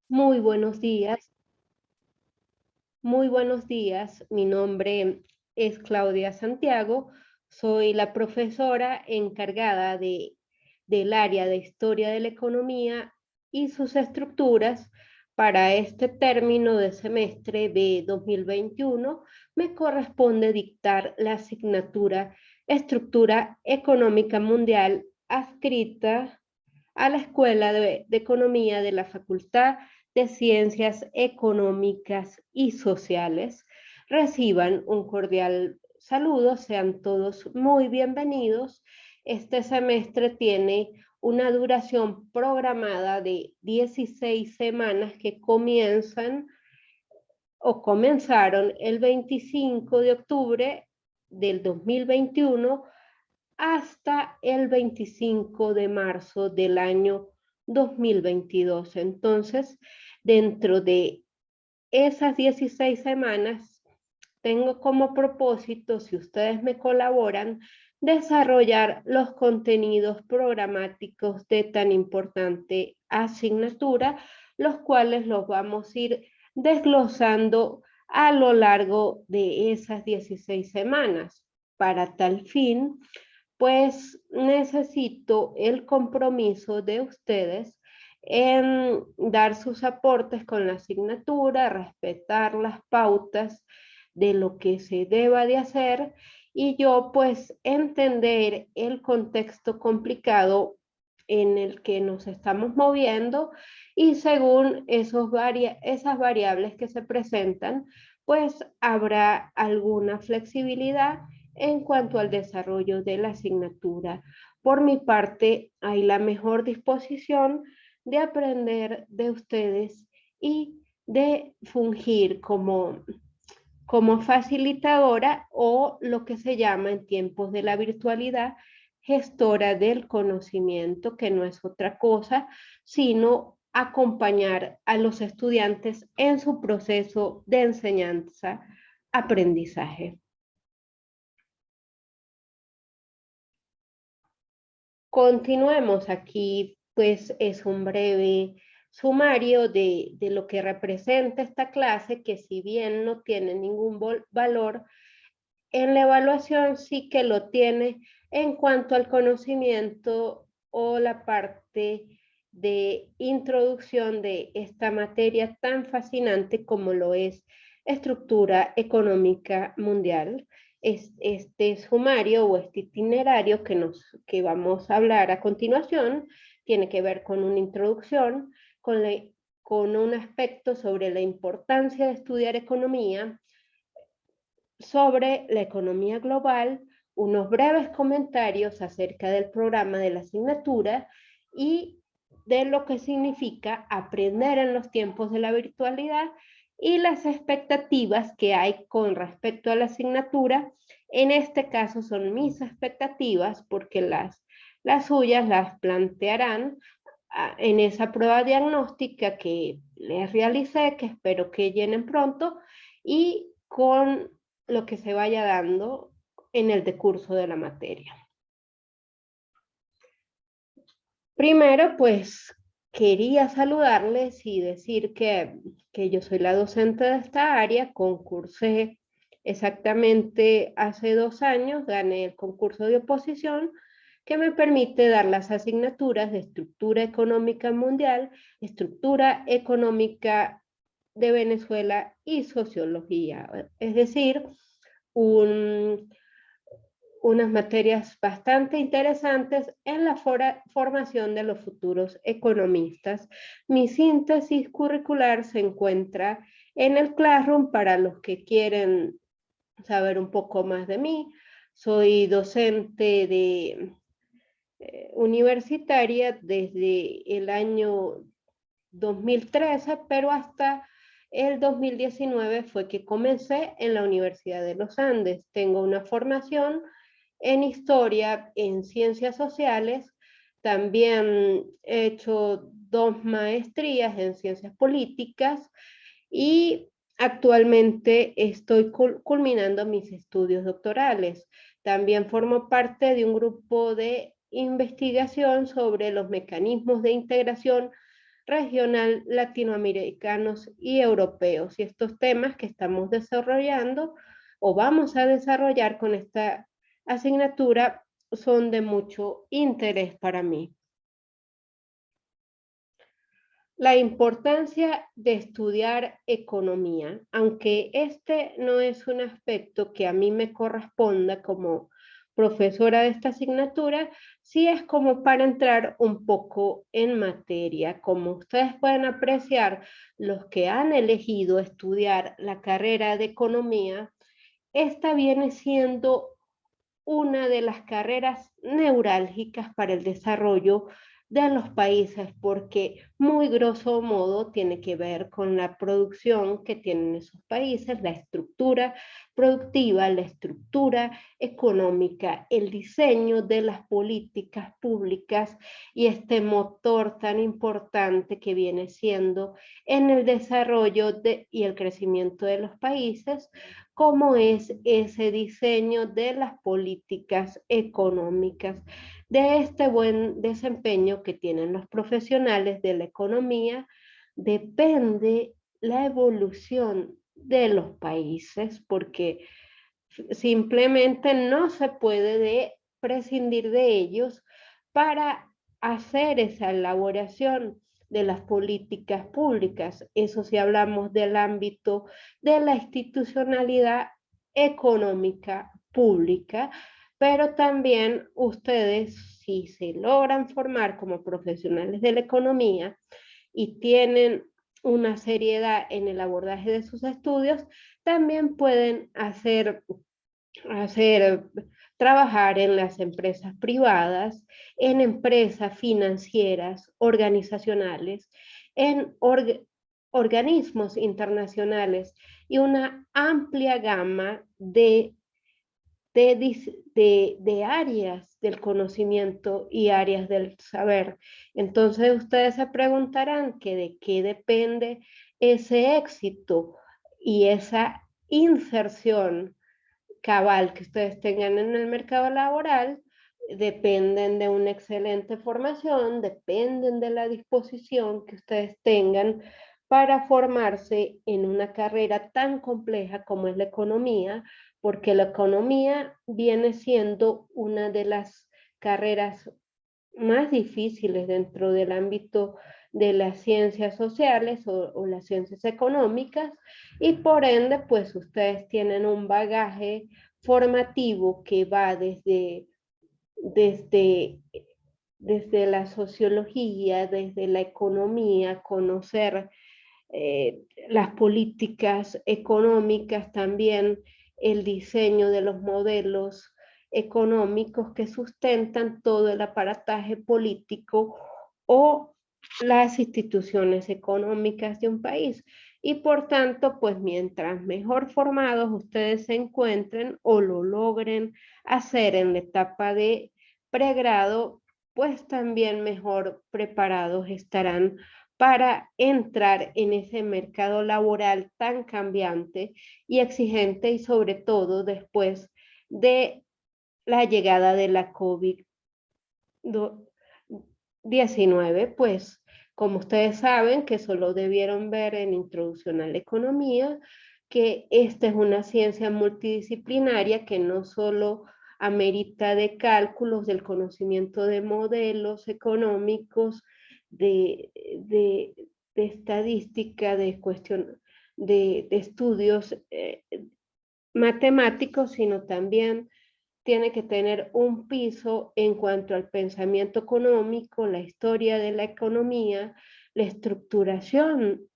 Muy buenos días, muy buenos días. Mi nombre es Claudia Santiago. Soy la profesora encargada del área de Historia de la Economía y sus estructuras. Para este término de semestre de 2021 me corresponde dictar la asignatura Estructura Económica Mundial adscrita a la Escuela de Economía de la Facultad de Ciencias Económicas y Sociales. Reciban un cordial saludo, sean todos muy bienvenidos. Este semestre tiene una duración programada de 16 semanas que comienzan o comenzaron el 25 de octubre del 2021 hasta el 25 de marzo del año 2022. Entonces, dentro de esas 16 semanas, tengo como propósito, si ustedes me colaboran, desarrollar los contenidos programáticos de tan importante asignatura, los cuales los vamos a ir desglosando a lo largo de esas 16 semanas. Para tal fin, pues necesito el compromiso de ustedes en dar sus aportes con la asignatura, respetar las pautas de lo que se deba de hacer y yo pues entender el contexto complicado en el que nos estamos moviendo y según esas variables que se presentan, pues habrá alguna flexibilidad en cuanto al desarrollo de la asignatura. Por mi parte, hay la mejor disposición de aprender de ustedes y de fungir como facilitadora o lo que se llama en tiempos de la virtualidad gestora del conocimiento, que no es otra cosa, sino acompañar a los estudiantes en su proceso de enseñanza-aprendizaje. Continuemos aquí, pues es un breve sumario de lo que representa esta clase, que si bien no tiene ningún valor, en la evaluación sí que lo tiene en cuanto al conocimiento o la parte de introducción de esta materia tan fascinante como lo es estructura económica mundial. Este sumario o este itinerario que vamos a hablar a continuación tiene que ver con una introducción, con un aspecto sobre la importancia de estudiar economía, sobre la economía global, unos breves comentarios acerca del programa de la asignatura y de lo que significa aprender en los tiempos de la virtualidad y las expectativas que hay con respecto a la asignatura. En este caso son mis expectativas porque las suyas las plantearán en esa prueba diagnóstica que les realicé, que espero que llenen pronto, y con lo que se vaya dando en el decurso de la materia. Primero, pues quería saludarles y decir que yo soy la docente de esta área, concursé exactamente hace 2 años, gané el concurso de oposición que me permite dar las asignaturas de estructura económica mundial, estructura económica de Venezuela y sociología, es decir, un, unas materias bastante interesantes en la formación de los futuros economistas. Mi síntesis curricular se encuentra en el Classroom para los que quieren saber un poco más de mí. Soy docente de universitaria desde el año 2013, pero hasta el 2019 fue que comencé en la Universidad de los Andes. Tengo una formación en historia, en ciencias sociales, también he hecho 2 maestrías en ciencias políticas y actualmente estoy culminando mis estudios doctorales. También formo parte de un grupo de investigación sobre los mecanismos de integración regional, latinoamericanos y europeos. Y estos temas que estamos desarrollando o vamos a desarrollar con esta asignatura son de mucho interés para mí. La importancia de estudiar economía, aunque este no es un aspecto que a mí me corresponda como profesora de esta asignatura, sí es como para entrar un poco en materia. Como ustedes pueden apreciar, los que han elegido estudiar la carrera de economía, esta viene siendo una de las carreras neurálgicas para el desarrollo de los países, porque muy grosso modo tiene que ver con la producción que tienen esos países, la estructura productiva, la estructura económica, el diseño de las políticas públicas y este motor tan importante que viene siendo en el desarrollo y el crecimiento de los países, cómo es ese diseño de las políticas económicas. De este buen desempeño que tienen los profesionales de la economía, depende la evolución de los países, porque simplemente no se puede prescindir de ellos para hacer esa elaboración de las políticas públicas. Eso si hablamos del ámbito de la institucionalidad económica pública, pero también ustedes, si se logran formar como profesionales de la economía y tienen una seriedad en el abordaje de sus estudios, también pueden hacer trabajar en las empresas privadas, en empresas financieras, organizacionales, en organismos internacionales y una amplia gama de áreas del conocimiento y áreas del saber. Entonces ustedes se preguntarán que de qué depende ese éxito y esa inserción cabal que ustedes tengan en el mercado laboral. Dependen de una excelente formación, dependen de la disposición que ustedes tengan para formarse en una carrera tan compleja como es la economía, porque la economía viene siendo una de las carreras más difíciles dentro del ámbito de las ciencias sociales o las ciencias económicas, y por ende pues ustedes tienen un bagaje formativo que va desde, desde la sociología, desde la economía, conocer las políticas económicas, también el diseño de los modelos económicos que sustentan todo el aparataje político o las instituciones económicas de un país. Y por tanto, pues mientras mejor formados ustedes se encuentren o lo logren hacer en la etapa de pregrado, pues también mejor preparados estarán para entrar en ese mercado laboral tan cambiante y exigente, y sobre todo después de la llegada de la COVID-19, pues como ustedes saben, que solo debieron ver en Introducción a la Economía, que esta es una ciencia multidisciplinaria que no solo amerita de cálculos, del conocimiento de modelos económicos, de, de estadística, de estudios matemáticos, sino también tiene que tener un piso en cuanto al pensamiento económico, la historia de la economía, la estructuración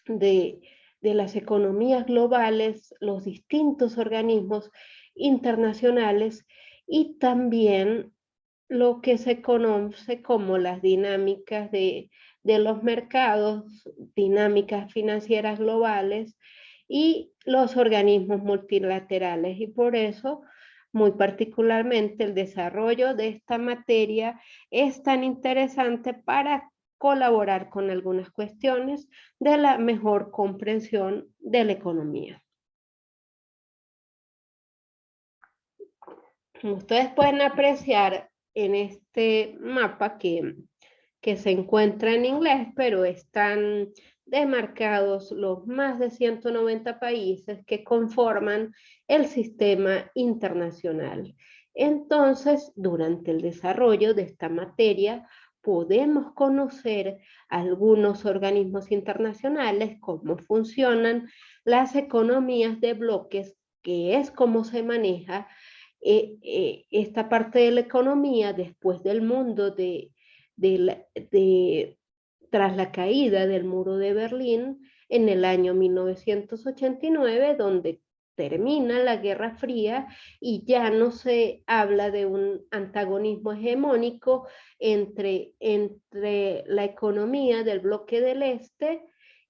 de, de las economías globales, los distintos organismos internacionales y también lo que se conoce como las dinámicas de los mercados, dinámicas financieras globales y los organismos multilaterales. Y por eso, muy particularmente, el desarrollo de esta materia es tan interesante para colaborar con algunas cuestiones de la mejor comprensión de la economía. Ustedes pueden apreciar en este mapa que se encuentra en inglés, pero están demarcados los más de 190 países que conforman el sistema internacional. Entonces, durante el desarrollo de esta materia, podemos conocer algunos organismos internacionales, cómo funcionan las economías de bloques, que es cómo se maneja esta parte de la economía después del mundo tras la caída del muro de Berlín en el año 1989, donde termina la Guerra Fría y ya no se habla de un antagonismo hegemónico entre la economía del bloque del Este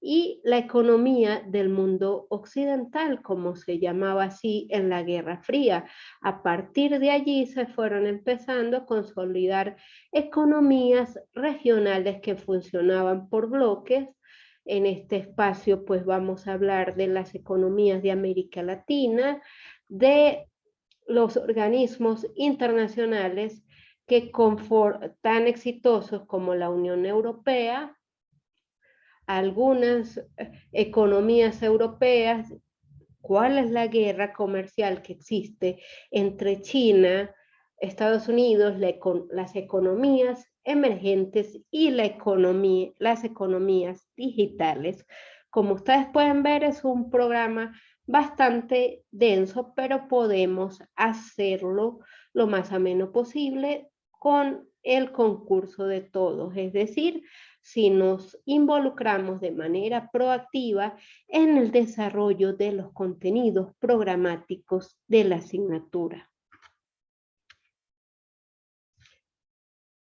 y la economía del mundo occidental, como se llamaba así en la Guerra Fría. A partir de allí se fueron empezando a consolidar economías regionales que funcionaban por bloques. En este espacio pues vamos a hablar de las economías de América Latina, de los organismos internacionales que tan exitosos como la Unión Europea, algunas economías europeas, cuál es la guerra comercial que existe entre China, Estados Unidos, las economías emergentes y las economías digitales. Como ustedes pueden ver, es un programa bastante denso, pero podemos hacerlo lo más ameno posible con el concurso de todos, es decir, si nos involucramos de manera proactiva en el desarrollo de los contenidos programáticos de la asignatura.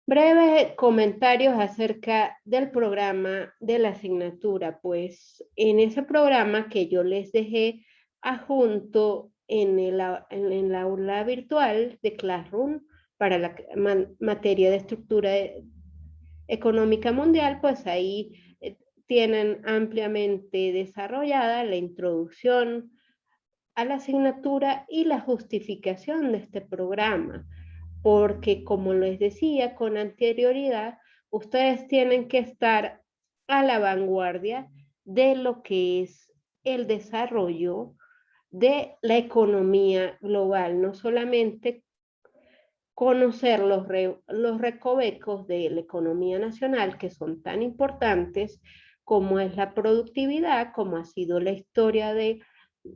Breves comentarios acerca del programa de la asignatura. Pues en ese programa que yo les dejé adjunto en la aula virtual de Classroom para la materia de estructura económica mundial, pues ahí tienen ampliamente desarrollada la introducción a la asignatura y la justificación de este programa, porque como les decía con anterioridad, ustedes tienen que estar a la vanguardia de lo que es el desarrollo de la economía global, no solamente conocer los recovecos de la economía nacional que son tan importantes como es la productividad, como ha sido la historia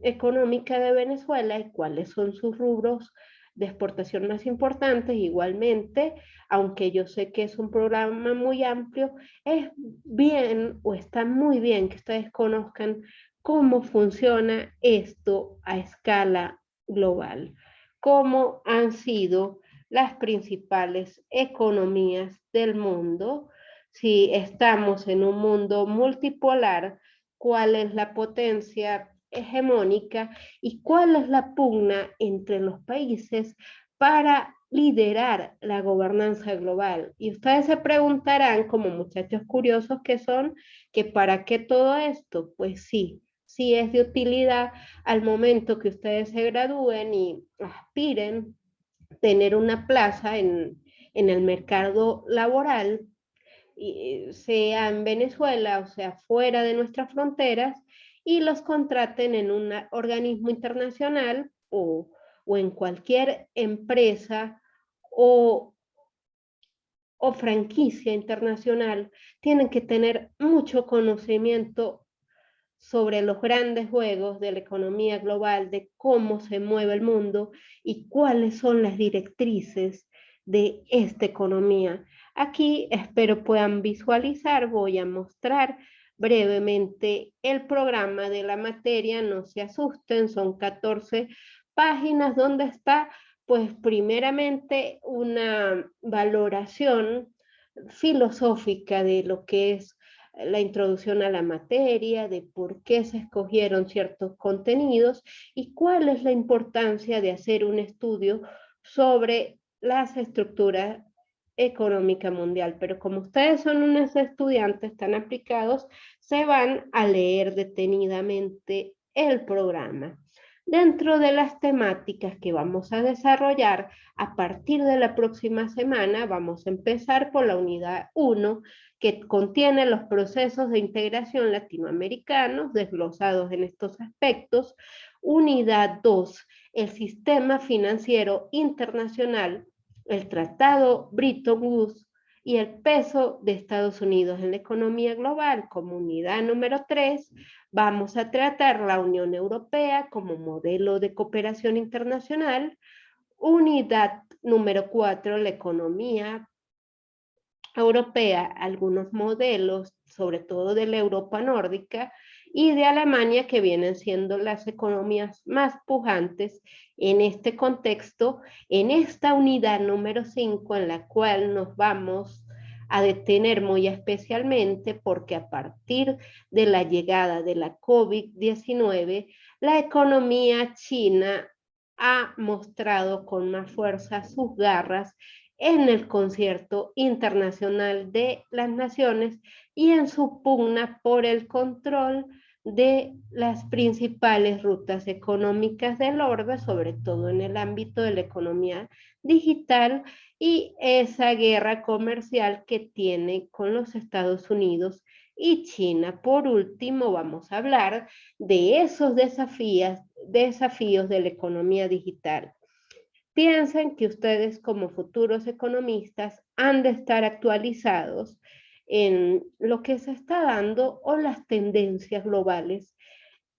económica de Venezuela y cuáles son sus rubros de exportación más importantes. Igualmente, aunque yo sé que es un programa muy amplio, es bien o está muy bien que ustedes conozcan cómo funciona esto a escala global, cómo han sido las principales economías del mundo. Si estamos en un mundo multipolar, cuál es la potencia hegemónica y cuál es la pugna entre los países para liderar la gobernanza global. Y ustedes se preguntarán, como muchachos curiosos que son, que para qué todo esto. Pues sí, sí es de utilidad al momento que ustedes se gradúen y aspiren tener una plaza en el mercado laboral, sea en Venezuela o sea fuera de nuestras fronteras, y los contraten en un organismo internacional o en cualquier empresa o, o franquicia internacional. Tienen que tener mucho conocimiento sobre los grandes juegos de la economía global, de cómo se mueve el mundo y cuáles son las directrices de esta economía. Aquí espero puedan visualizar, voy a mostrar brevemente el programa de la materia, no se asusten, son 14 páginas donde está, pues primeramente una valoración filosófica de lo que es la introducción a la materia, de por qué se escogieron ciertos contenidos y cuál es la importancia de hacer un estudio sobre las estructuras económica mundial. Pero como ustedes son unos estudiantes tan aplicados, se van a leer detenidamente el programa. Dentro de las temáticas que vamos a desarrollar a partir de la próxima semana, vamos a empezar por la unidad 1, que contiene los procesos de integración latinoamericanos desglosados en estos aspectos. Unidad 2, el sistema financiero internacional, el Tratado Bretton Woods y el peso de Estados Unidos en la economía global. Como unidad número 3, vamos a tratar la Unión Europea como modelo de cooperación internacional. Unidad número 4, la economía europea, algunos modelos, sobre todo de la Europa nórdica y de Alemania, que vienen siendo las economías más pujantes en este contexto, en esta unidad número 5, en la cual nos vamos a detener muy especialmente porque a partir de la llegada de la COVID-19, la economía china ha mostrado con más fuerza sus garras en el concierto internacional de las naciones y en su pugna por el control de las principales rutas económicas del orbe, sobre todo en el ámbito de la economía digital y esa guerra comercial que tiene con los Estados Unidos y China. Por último, vamos a hablar de esos desafíos de la economía digital. Piensen que ustedes como futuros economistas han de estar actualizados en lo que se está dando o las tendencias globales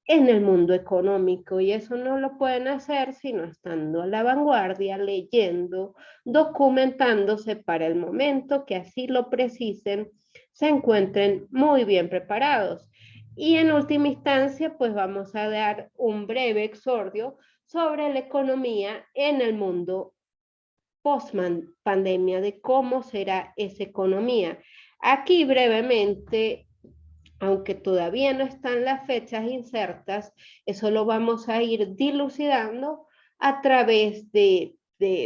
en el mundo económico, y eso no lo pueden hacer sino estando a la vanguardia, leyendo, documentándose para el momento que así lo precisen, se encuentren muy bien preparados. Y en última instancia, pues vamos a dar un breve exordio sobre la economía en el mundo post-pandemia, de cómo será esa economía. Aquí brevemente, aunque todavía no están las fechas insertas, eso lo vamos a ir dilucidando a través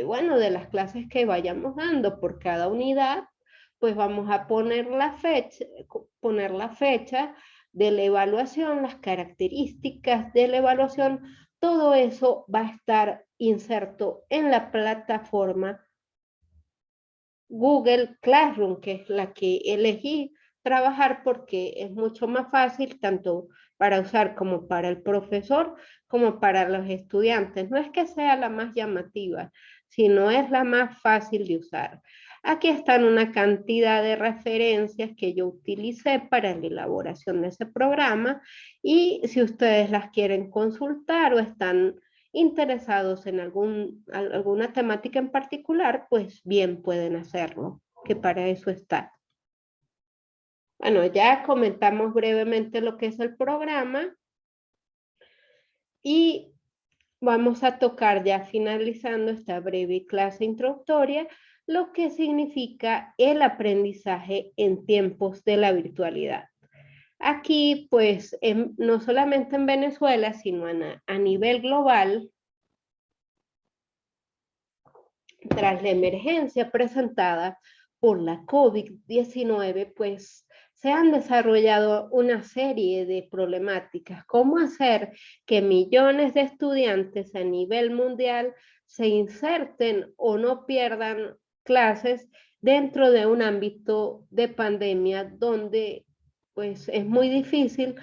bueno, de las clases que vayamos dando por cada unidad, pues vamos a poner la fecha de la evaluación, las características de la evaluación, todo eso va a estar inserto en la plataforma Google Classroom, que es la que elegí trabajar porque es mucho más fácil tanto para usar como para el profesor como para los estudiantes. No es que sea la más llamativa, sino es la más fácil de usar. Aquí están una cantidad de referencias que yo utilicé para la elaboración de ese programa, y si ustedes las quieren consultar o están interesados en alguna temática en particular, pues bien pueden hacerlo, que para eso está. Bueno, ya comentamos brevemente lo que es el programa y vamos a tocar, ya finalizando esta breve clase introductoria, lo que significa el aprendizaje en tiempos de la virtualidad. Aquí, pues, no solamente en Venezuela, sino a nivel global, tras la emergencia presentada por la COVID-19, pues se han desarrollado una serie de problemáticas. ¿Cómo hacer que millones de estudiantes a nivel mundial se inserten o no pierdan clases dentro de un ámbito de pandemia donde pues es muy difícil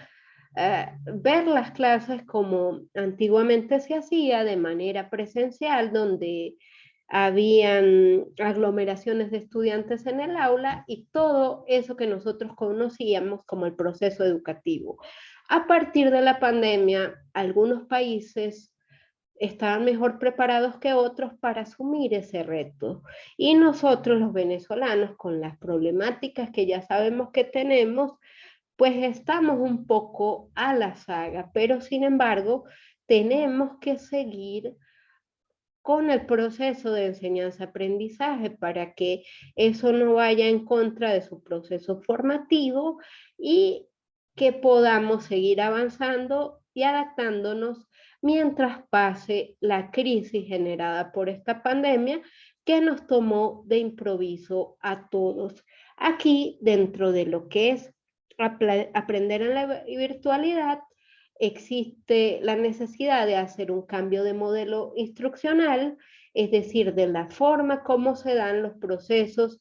ver las clases como antiguamente se hacía de manera presencial, donde habían aglomeraciones de estudiantes en el aula y todo eso que nosotros conocíamos como el proceso educativo? A partir de la pandemia, algunos países estaban mejor preparados que otros para asumir ese reto. Y nosotros los venezolanos, con las problemáticas que ya sabemos que tenemos, pues estamos un poco a la saga, pero sin embargo tenemos que seguir con el proceso de enseñanza-aprendizaje para que eso no vaya en contra de su proceso formativo y que podamos seguir avanzando y adaptándonos mientras pase la crisis generada por esta pandemia que nos tomó de improviso a todos. Aquí, dentro de lo que es aprender en la virtualidad, existe la necesidad de hacer un cambio de modelo instruccional, es decir, de la forma como se dan los procesos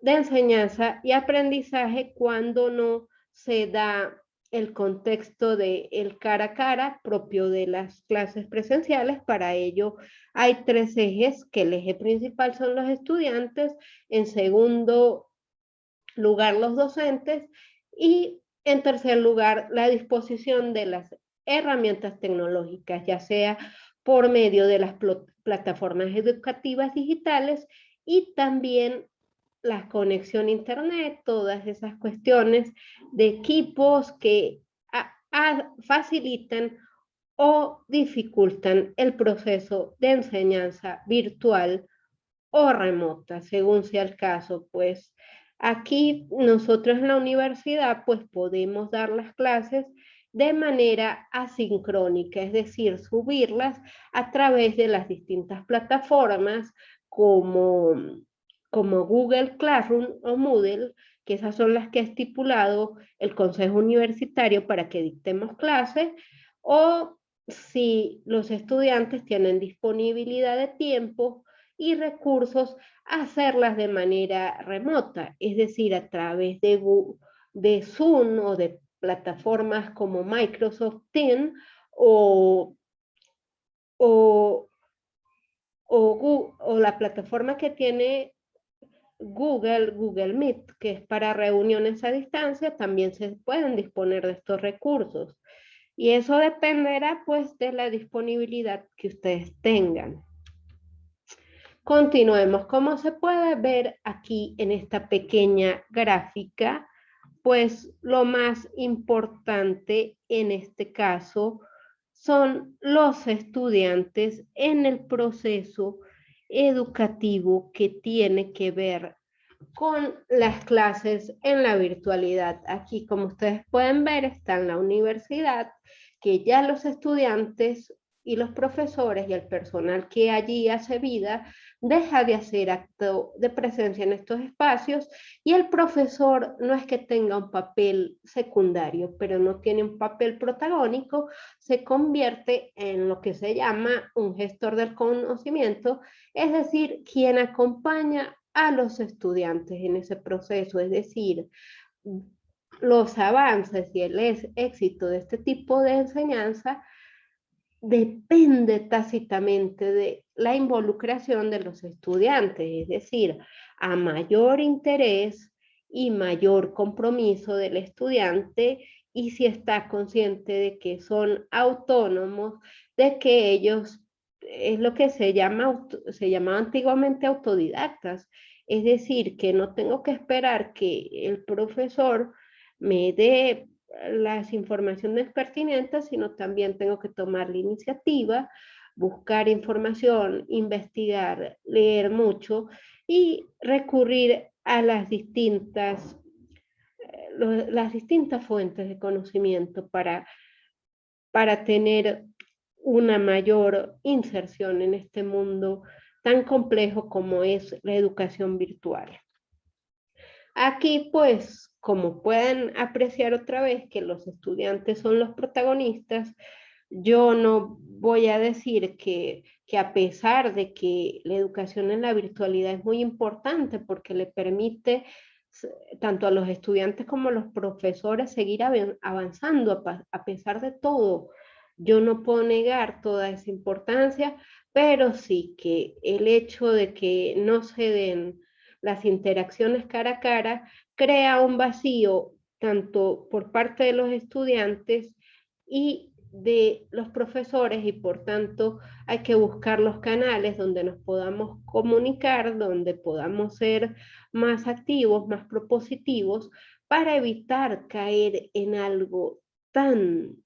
de enseñanza y aprendizaje cuando no se da el contexto de el cara a cara propio de las clases presenciales. Para ello hay tres ejes, que el eje principal son los estudiantes, en segundo lugar los docentes y en tercer lugar la disposición de las herramientas tecnológicas, ya sea por medio de las plataformas educativas digitales y también la conexión a internet, todas esas cuestiones de equipos que facilitan o dificultan el proceso de enseñanza virtual o remota, según sea el caso. Pues aquí nosotros en la universidad pues podemos dar las clases de manera asincrónica, es decir, subirlas a través de las distintas plataformas como, como Google Classroom o Moodle, que esas son las que ha estipulado el Consejo Universitario para que dictemos clases, o si los estudiantes tienen disponibilidad de tiempo y recursos, hacerlas de manera remota, es decir, a través de Zoom o de plataformas como Microsoft Teams o, o, o la plataforma que tiene Google Meet, que es para reuniones a distancia, también se pueden disponer de estos recursos. Y eso dependerá pues de la disponibilidad que ustedes tengan. Continuemos. Como se puede ver aquí en esta pequeña gráfica, pues lo más importante en este caso son los estudiantes en el proceso educativo que tiene que ver con las clases en la virtualidad. Aquí, como ustedes pueden ver, está en la universidad, que ya los estudiantes y los profesores y el personal que allí hace vida deja de hacer acto de presencia en estos espacios, y el profesor no es que tenga un papel secundario, pero no tiene un papel protagónico, se convierte en lo que se llama un gestor del conocimiento, es decir, quien acompaña a los estudiantes en ese proceso, es decir, los avances y el éxito de este tipo de enseñanza depende tácitamente de la involucración de los estudiantes, es decir, a mayor interés y mayor compromiso del estudiante, y si está consciente de que son autónomos, de que ellos es lo que se llama antiguamente autodidactas, es decir, que no tengo que esperar que el profesor me dé las informaciones pertinentes, sino también tengo que tomar la iniciativa, buscar información, investigar, leer mucho y recurrir a las distintas fuentes de conocimiento para tener una mayor inserción en este mundo tan complejo como es la educación virtual. Aquí, pues, como pueden apreciar otra vez que los estudiantes son los protagonistas, yo no voy a decir que a pesar de que la educación en la virtualidad es muy importante porque le permite tanto a los estudiantes como a los profesores seguir avanzando a pesar de todo, yo no puedo negar toda esa importancia, pero sí que el hecho de que no se den las interacciones cara a cara crea un vacío tanto por parte de los estudiantes y de los profesores, y por tanto hay que buscar los canales donde nos podamos comunicar, donde podamos ser más activos, más propositivos, para evitar caer en algo tan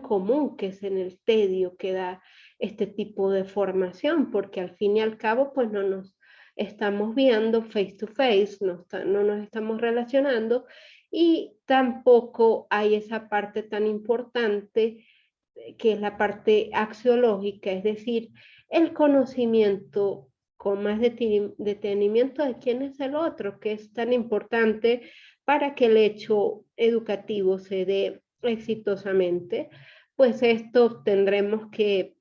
común que es en el tedio que da este tipo de formación, porque al fin y al cabo pues no nos estamos viendo face to face, no nos estamos relacionando, y tampoco hay esa parte tan importante que es la parte axiológica, es decir, el conocimiento con más detenimiento de quién es el otro, que es tan importante para que el hecho educativo se dé exitosamente, pues esto tendremos que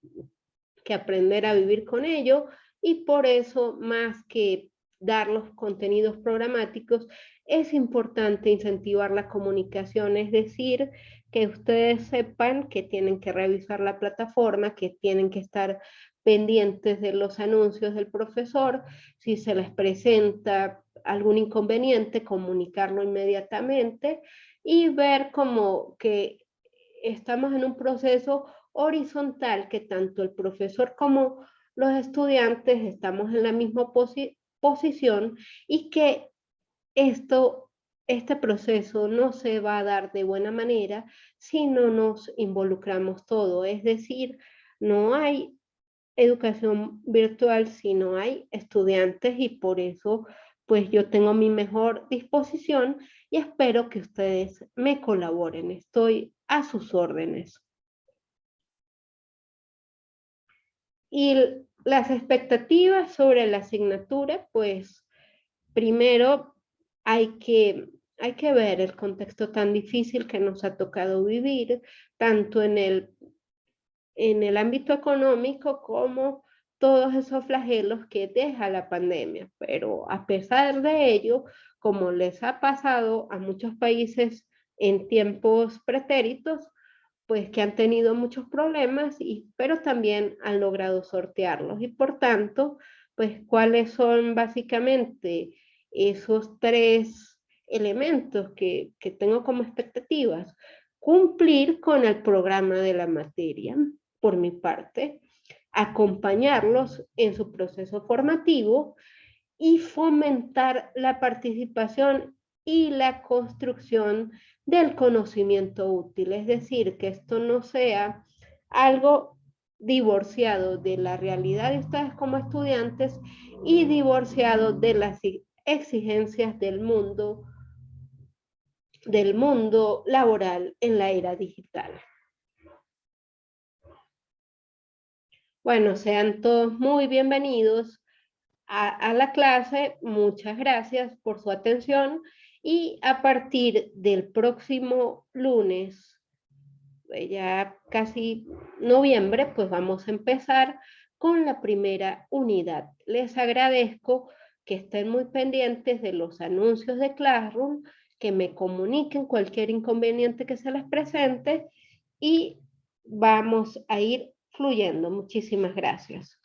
aprender a vivir con ello, y por eso, más que dar los contenidos programáticos, es importante incentivar la comunicación, es decir, que ustedes sepan que tienen que revisar la plataforma, que tienen que estar pendientes de los anuncios del profesor. Si se les presenta algún inconveniente, comunicarlo inmediatamente y ver como que estamos en un proceso horizontal, que tanto el profesor como los estudiantes estamos en la misma posición, y que esto, este proceso no se va a dar de buena manera si no nos involucramos todos. Es decir, no hay educación virtual si no hay estudiantes, y por eso pues yo tengo mi mejor disposición y espero que ustedes me colaboren. Estoy a sus órdenes. Y las expectativas sobre la asignatura, pues primero hay que, hay que ver el contexto tan difícil que nos ha tocado vivir, tanto en el ámbito económico como todos esos flagelos que deja la pandemia. Pero a pesar de ello, como les ha pasado a muchos países en tiempos pretéritos, pues que han tenido muchos problemas, pero también han logrado sortearlos. Y por tanto, pues cuáles son básicamente esos tres elementos que tengo como expectativas. Cumplir con el programa de la materia, por mi parte, acompañarlos en su proceso formativo y fomentar la participación y la construcción del conocimiento útil. Es decir, que esto no sea algo divorciado de la realidad de ustedes como estudiantes y divorciado de las exigencias del mundo laboral en la era digital. Bueno, sean todos muy bienvenidos a la clase. Muchas gracias por su atención, y a partir del próximo lunes, ya casi noviembre, pues vamos a empezar con la primera unidad. Les agradezco que estén muy pendientes de los anuncios de Classroom, que me comuniquen cualquier inconveniente que se les presente, y vamos a ir fluyendo. Muchísimas gracias.